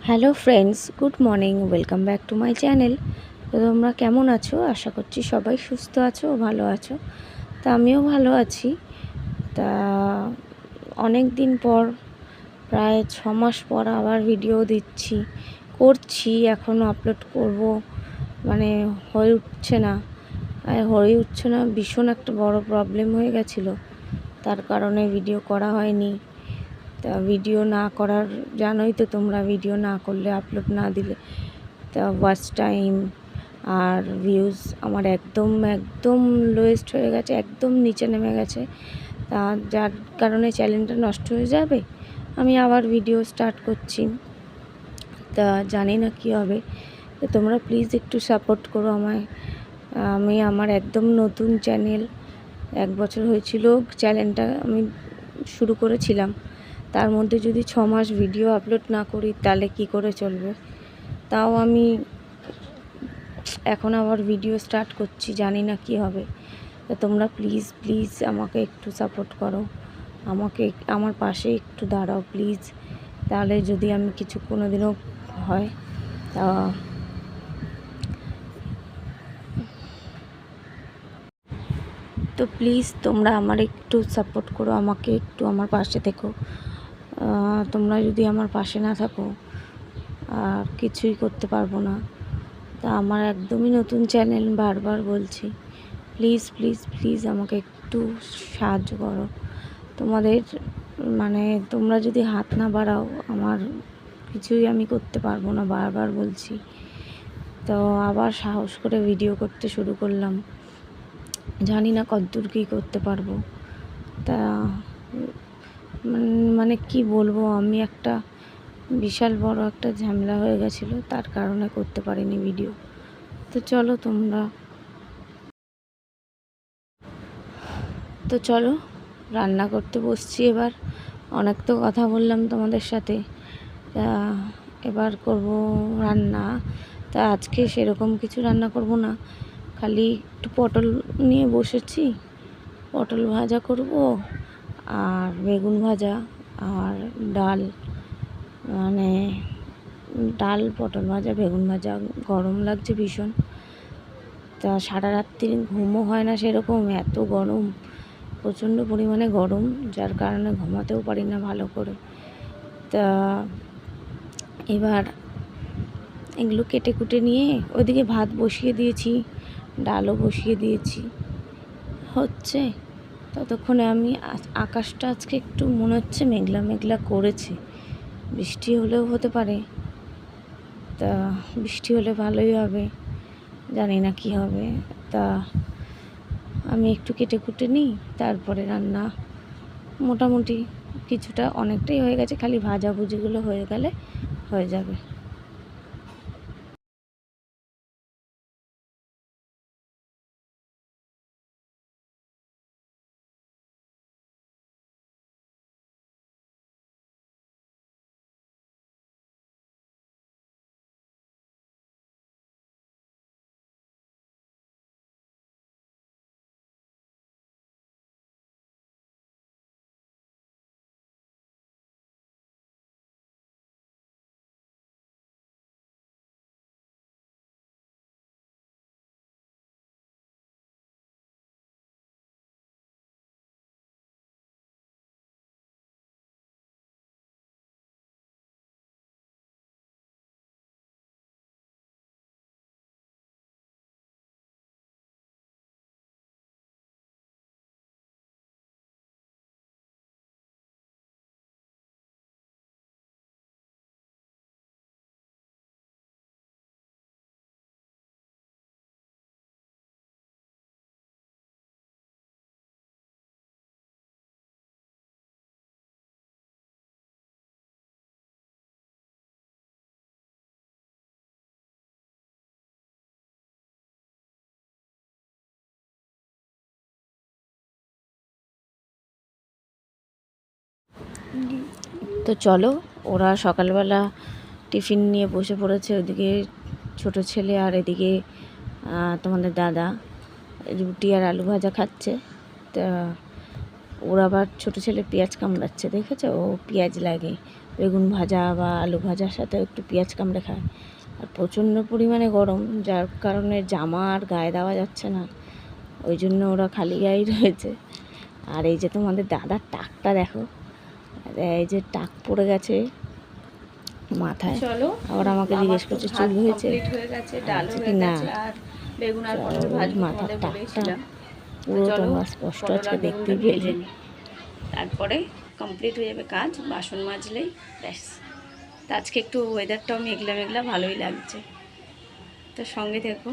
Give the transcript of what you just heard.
Hello friends, good morning. Welcome back to my channel. তো তোমরা কেমন আছো? আশা করছি সবাই সুস্থ আছো ও ভালো আছো। তা আমিও ভালো আছি। তা অনেক দিন পর, প্রায় 6 মাস পর আবার ভিডিও করছি। এখনও আপলোড করব মানে হয়ে উঠছে না। ভীষণ একটা বড় প্রবলেম হয়ে গেছিলো, তার কারণে ভিডিও করা হয়নি। তা ভিডিও না করার, জানোই তো তোমরা, ভিডিও না করলে, আপলোড না দিলে তা ওয়াচ টাইম আর ভিউজ আমার একদম একদম লোয়েস্ট হয়ে গেছে, একদম নিচে নেমে গেছে। তা যার কারণে চ্যানেলটা নষ্ট হয়ে যাবে। আমি আবার ভিডিও স্টার্ট করছি, তা জানি না কী হবে। তো তোমরা প্লিজ একটু সাপোর্ট করো আমায়। আমার একদম নতুন চ্যানেল, 1 বছর হয়েছিল চ্যানেলটা আমি শুরু করেছিলাম। তার মধ্যে যদি 6 মাস ভিডিও আপলোড না করি তাহলে কি করে চলবে? তাও আমি এখন আবার ভিডিও স্টার্ট করছি, জানি না কি হবে। তো তোমরা প্লিজ প্লিজ আমাকে একটু সাপোর্ট করো, আমার পাশে একটু দাঁড়াও প্লিজ। তাহলে যদি আমি কিছু কোনো দিনও হয় তা তো প্লিজ তোমরা আমার একটু সাপোর্ট করো, আমাকে একটু আমার পাশে থেকো। তোমরা যদি আমার পাশে না থাকো আর কিছুই করতে পারবো না। তা আমার একদমই নতুন চ্যানেল, বারবার বলছি, প্লিজ প্লিজ প্লিজ আমাকে একটু সাহায্য করো। তোমাদের তোমরা যদি হাত না বাড়াও আমার কিছুই আমি করতে পারবো না, বারবার বলছি। তো আবার সাহস করে ভিডিও করতে শুরু করলাম, জানি না কতদূর কী করতে পারবো। তা কি বলবো, আমি একটা বিশাল বড় একটা ঝামেলা হয়ে গেছিলো, তার কারণে করতে পারিনি ভিডিও। তো চলো রান্না করতে বসছি এবার। অনেক তো কথা বললাম তোমাদের সাথে, তা এবার করব রান্না। তা আজকে সেরকম কিছু রান্না করব না, খালি একটু পটল নিয়ে বসেছি। পটল ভাজা করব আর বেগুন ভাজা আর ডাল, ডাল, পটল ভাজা, বেগুন ভাজা। গরম লাগছে ভীষণ, তা সারা রাত্রি ঘুমও হয় না সেরকম, এত গরম, প্রচণ্ড পরিমাণে গরম, যার কারণে ঘুমাতেও পারি না ভালো করে। তা এবার এগুলো কেটে কুটে নিয়ে ওইদিকে ভাত বসিয়ে দিয়েছি, ডালও বসিয়ে দিয়েছি, হচ্ছে। ততক্ষণে আমি আকাশটা আজকে একটু মনে হচ্ছে মেঘলা মেঘলা করেছে, বৃষ্টি হলেও হতে পারে। তা বৃষ্টি হলে ভালোই হবে, জানি না কি হবে। তা আমি একটু কেটে কুটে নিই, তারপরে রান্না মোটামুটি কিছুটা অনেকটাই হয়ে গেছে, খালি ভাজাভুজিগুলো হয়ে গেলে হয়ে যাবে। তো চলো, ওরা সকালবেলা টিফিন নিয়ে বসে পড়েছে, ওদিকে ছোট ছেলে আর এদিকে তোমাদের দাদা রুটি আর আলু ভাজা খাচ্ছে। তা ওর আবার ছোটো ছেলে পেঁয়াজ কামড়াচ্ছে, দেখেছো? ও পেঁয়াজ লাগে, বেগুন ভাজা বা আলু ভাজার সাথে একটু পেঁয়াজ কামড়ে খায়। আর প্রচণ্ড পরিমাণে গরম, যার কারণে জামা আর গায়ে দেওয়া যাচ্ছে না, ওই জন্য ওরা খালি গায়েই রয়েছে। আর এই যে তোমাদের দাদার টাকটা দেখো, এই যে টাক পড়ে গেছে মাথায়। চলো, আবার আমাকে জিজ্ঞেস করছে চুল হয়েছে হয়ে গেছে, ডাল হয়ে না। গেছে, আর বেগুন আর পটল ভাজবো মাথার তোমাদের টাকটা বলেছিলাম। পুরো চলো, তোমরা স্পষ্ট পটল আজকে আর বেগুনটা দেখতেই ভেজে পেলে। নিই, তারপরে কমপ্লিট হয়ে যাবে কাজ, বাসন মাজলেই ব্যাস। তো আজকে একটু ওয়েদারটাও মেঘলা মেঘলা, ভালোই লাগছে। তো সঙ্গে থেকো।